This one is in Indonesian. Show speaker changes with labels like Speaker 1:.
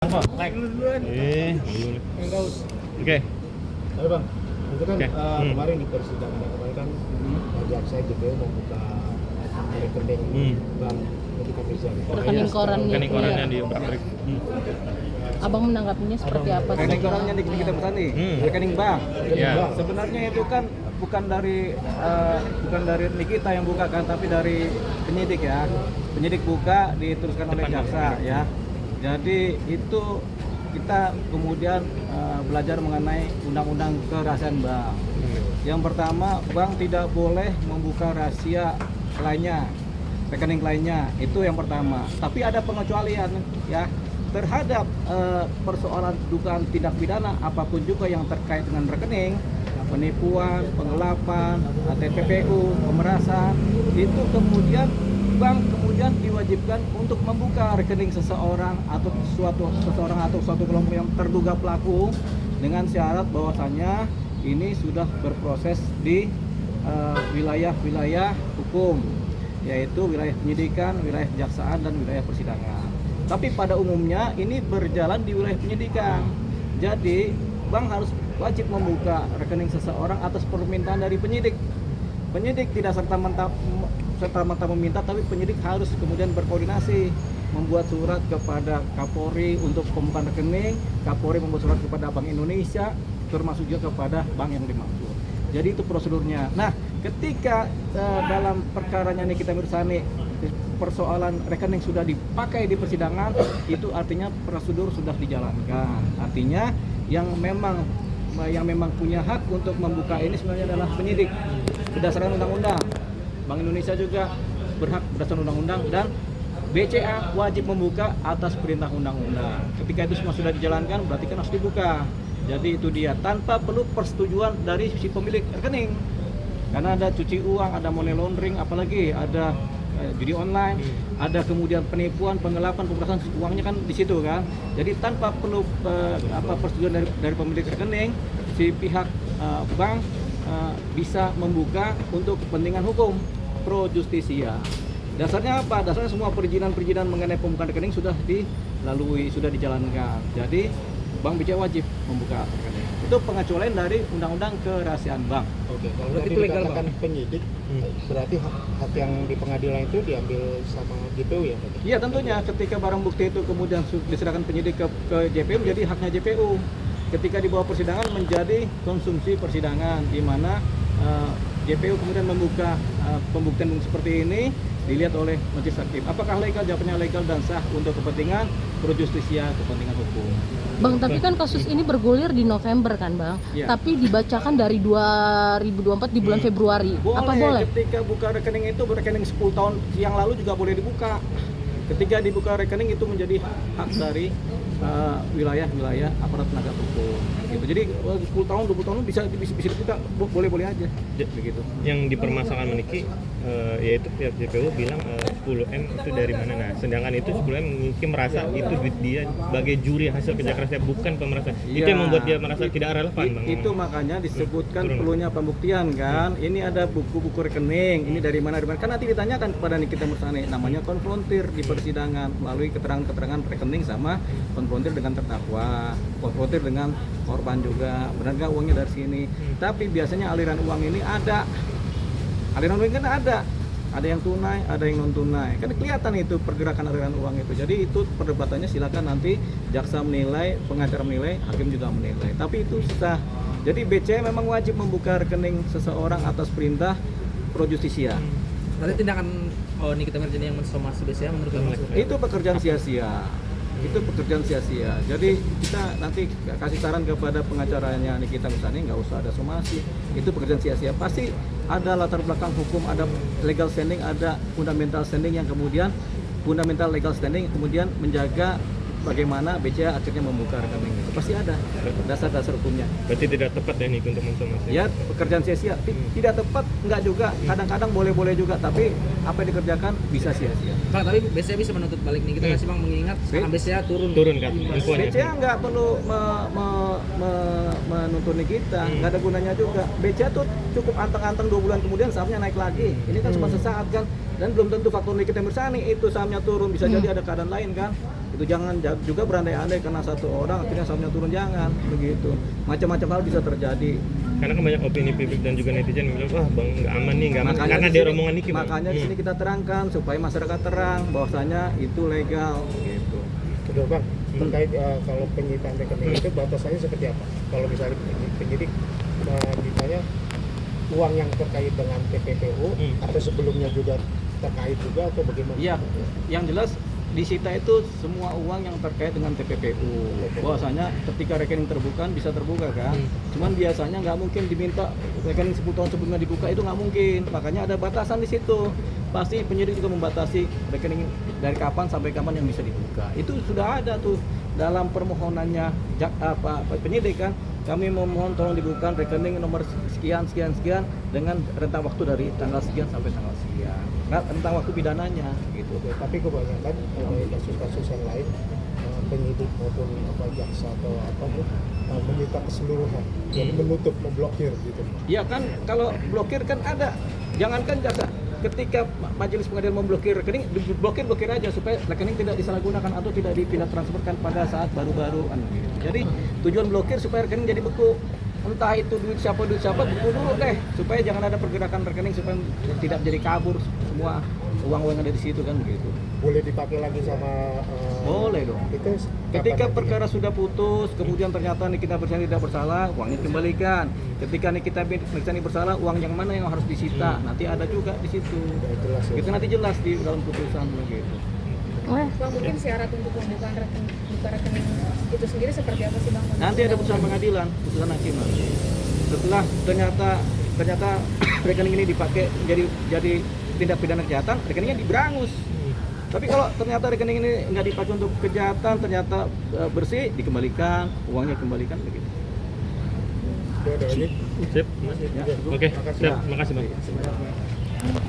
Speaker 1: Apa? Like. Oke.
Speaker 2: Ayo bang, itu kan
Speaker 1: Oke.
Speaker 2: kemarin di persidangan kemarin kan jaksa gitu ya membuka rekening bank untuk Indonesia.
Speaker 3: Rekening koran
Speaker 1: Rekening
Speaker 3: itu
Speaker 1: korannya
Speaker 3: ya.
Speaker 1: di obrak-abrik.
Speaker 3: Abang menanggapinya seperti apa?
Speaker 4: Rekening korannya di kita petani, rekening bank.
Speaker 1: Ya.
Speaker 4: Sebenarnya itu kan bukan dari Nikita yang buka kan, tapi dari penyidik ya. Penyidik buka diteruskan oleh jaksa ya. Jadi itu kita kemudian belajar mengenai undang-undang kerahasiaan bank. Yang pertama, bank tidak boleh membuka rahasia lainnya, rekening lainnya. Itu yang pertama. Tapi ada pengecualian ya terhadap persoalan dugaan tindak pidana apapun juga yang terkait dengan rekening, penipuan, penggelapan, TPPU, pemerasan, itu kemudian bank kemudian diwajibkan untuk membuka rekening seseorang atau suatu kelompok yang terduga pelaku dengan syarat bahwasannya ini sudah berproses di wilayah-wilayah hukum, yaitu wilayah penyidikan, wilayah kejaksaan, dan wilayah persidangan. Tapi pada umumnya ini berjalan di wilayah penyidikan. Jadi bank harus wajib membuka rekening seseorang atas permintaan dari penyidik. Penyidik tidak serta-merta meminta, tapi penyidik harus kemudian berkoordinasi, membuat surat kepada Kapolri untuk pembukaan rekening, Kapolri membuat surat kepada Bank Indonesia, termasuk juga kepada bank yang dimaksud. Jadi itu prosedurnya. Nah, ketika dalam perkaranya Nikita Mirzani persoalan rekening sudah dipakai di persidangan, itu artinya prosedur sudah dijalankan. Artinya yang memang punya hak untuk membuka ini sebenarnya adalah penyidik berdasarkan undang-undang. Bank Indonesia juga berhak berdasarkan undang-undang, dan BCA wajib membuka atas perintah undang-undang. Ketika itu semua sudah dijalankan, berarti kan harus dibuka. Jadi itu dia, tanpa perlu persetujuan dari si pemilik rekening. Karena ada cuci uang, ada money laundering, apalagi ada judi online, ada kemudian penipuan, penggelapan, pemerasan, uangnya kan di situ kan. Jadi tanpa perlu persetujuan dari pemilik rekening, si pihak bank bisa membuka untuk kepentingan hukum pro justisia. Dasarnya apa? Dasarnya semua perizinan mengenai pembukaan rekening sudah dilalui, sudah dijalankan. Jadi bank BCA wajib membuka rekening. Itu pengecualian dari undang-undang kerahasiaan bank.
Speaker 2: Oke, kalau
Speaker 4: Berarti
Speaker 2: tadi
Speaker 4: itu legal,
Speaker 2: dikatakan penyidik, berarti hak yang di pengadilan itu diambil sama JPU ya? Pak?
Speaker 4: Iya tentunya, ketika barang bukti itu kemudian diserahkan penyidik ke JPU, menjadi haknya JPU. Ketika dibawa persidangan menjadi konsumsi persidangan, di mana JPU kemudian membuka pembuktian seperti ini, dilihat oleh majelis hakim. Apakah legal? Jawabannya legal dan sah untuk kepentingan pro justisia, kepentingan hukum.
Speaker 3: Bang, tapi kan kasus ini bergulir di November kan, Bang?
Speaker 4: Iya.
Speaker 3: Tapi dibacakan dari 2024 di bulan Februari. Apa boleh?
Speaker 4: Ketika buka rekening itu, rekening 10 tahun yang lalu juga boleh dibuka. Ketika dibuka rekening itu menjadi hak dari wilayah-wilayah aparat penegak hukum gitu. Jadi 10 tahun 20 tahun bisa dibuka, boleh-boleh aja begitu.
Speaker 1: Yang dipermasalahkan Niki yaitu pihak JPU bilang 10M itu dari mana. Nah, sedangkan itu 10M mungkin merasa itu duit dia sebagai juri hasil kerja kerasnya, bukan pemerasan. Itu yang membuat dia merasa tidak relevan, Bang.
Speaker 4: Itu makanya disebutkan perlunya pembuktian kan. Ini ada buku-buku rekening, ini dari mana. Kan nanti ditanyakan kepada Nikita Mirzani, namanya konfrontir di persidangan melalui keterangan-keterangan rekening sama konfrontir dengan terdakwa, konfrontir dengan korban juga, benar nggak uangnya dari sini. Tapi biasanya aliran uang ini ada, aliran uang kan ada yang tunai, ada yang non tunai, kan kelihatan itu pergerakan aliran uang itu. Jadi itu perdebatannya silakan nanti jaksa menilai, pengacara menilai, hakim juga menilai. Tapi itu sah. Jadi BCA memang wajib membuka rekening seseorang atas perintah pro justisia.
Speaker 5: Berarti tindakan Nikita Mirzani yang mensomasi BCA menurut Bang
Speaker 4: Itu pekerjaan sia-sia. Itu pekerjaan sia-sia. Jadi kita nanti kasih saran kepada pengacaranya Nikita Mirzani, nggak usah ada somasi. Itu pekerjaan sia-sia. Pasti ada latar belakang hukum, ada legal standing, ada fundamental standing yang kemudian fundamental legal standing kemudian menjaga bagaimana BCA akhirnya membuka rekening itu. Pasti ada dasar-dasar hukumnya.
Speaker 1: Berarti tidak tepat ya Niki untuk mensomasi.
Speaker 4: Ya, pekerjaan sia-sia. Tidak tepat, enggak juga. Kadang-kadang boleh-boleh juga, tapi apa yang dikerjakan bisa sia-sia.
Speaker 5: Bang, tapi BCA bisa menuntut balik nih. Kita kasih Bang mengingat sekarang BCA turun
Speaker 1: Kan infonya.
Speaker 4: BCA nggak perlu menuntut Nikita, nggak ada gunanya juga. BCA tuh cukup anteng-anteng 2 bulan kemudian sahamnya naik lagi. Ini kan cuma sesaat kan. Dan belum tentu faktor Nikita Mirzani itu sahamnya turun, bisa jadi ada keadaan lain kan. Itu jangan juga berandai-andai karena satu orang akhirnya sahamnya turun, jangan begitu. Macam-macam hal bisa terjadi.
Speaker 1: Karena kan banyak opini publik dan juga netizen yang bilang, wah bang nggak aman nih, nggak aman.
Speaker 4: Makanya
Speaker 1: Karena
Speaker 4: di
Speaker 1: dia
Speaker 4: sini-
Speaker 1: rombongan Niki. Bang.
Speaker 4: Makanya di sini kita terangkan supaya masyarakat terang bahwasanya itu legal gitu.
Speaker 2: Betul bang, terkait kalau penyitaan rekening itu batasannya seperti apa? Kalau misalnya penyidik ditanya uang yang terkait dengan TPPU atau sebelumnya juga terkait juga atau bagaimana?
Speaker 4: Iya, yang jelas disita itu semua uang yang terkait dengan TPPU. Bahwasanya ketika rekening terbuka bisa terbuka kan. Cuman biasanya nggak mungkin diminta rekening 10 tahun sebelumnya dibuka, itu nggak mungkin. Makanya ada batasan di situ. Pasti penyidik juga membatasi rekening dari kapan sampai kapan yang bisa dibuka. Itu sudah ada tuh dalam permohonannya penyidik kan. Kami memohon tolong dibuka rekening nomor sekian dengan rentang waktu dari tanggal sekian sampai tanggal sekian. Nah, rentang waktu pidananya gitu.
Speaker 2: Oke, tapi kebanyakan dari kasus-kasus yang lain penyidik maupun jaksa atau apa tuh menyita keseluruhan, jadi menutup, memblokir gitu.
Speaker 4: Ya kan kalau blokir kan ada. Jangankan jaksa, ketika majelis pengadilan memblokir rekening, blokir aja supaya rekening tidak disalahgunakan atau tidak dipindah transferkan pada saat baru-baru. Jadi tujuan blokir supaya rekening jadi beku. Entah itu duit siapa beku dulu deh, supaya jangan ada pergerakan rekening supaya tidak jadi kabur semua uang-uang yang ada di situ kan begitu.
Speaker 2: Boleh dipakai lagi sama
Speaker 4: Boleh dong.
Speaker 2: itu
Speaker 4: Ketika
Speaker 2: kapan
Speaker 4: perkara sudah putus, kemudian ternyata Nikita Mirzani tidak bersalah, uangnya dikembalikan. Ketika Nikita Mirzani bersalah, uang yang mana yang harus disita? Nanti ada juga di situ.
Speaker 2: nantinya? Udah jelas ya.
Speaker 4: Itu nanti jelas di dalam putusan begitu.
Speaker 3: Wah,
Speaker 6: Bang, mungkin syarat untuk pembukaan rekening itu sendiri seperti apa sih Bang?
Speaker 4: Nanti ada putusan pengadilan, putusan hakim. Setelah ternyata rekening ini dipakai jadi tindak pidana kejahatan, rekeningnya diberangus. Tapi kalau ternyata rekening ini nggak dipakai untuk kejahatan, ternyata bersih, dikembalikan, uangnya kembalikan begitu.
Speaker 2: Udah, ini
Speaker 1: Sip.
Speaker 4: Ya,
Speaker 1: Oke,
Speaker 2: Makasih.
Speaker 1: siap. Makasih bang.
Speaker 4: Sebanyak-banyak.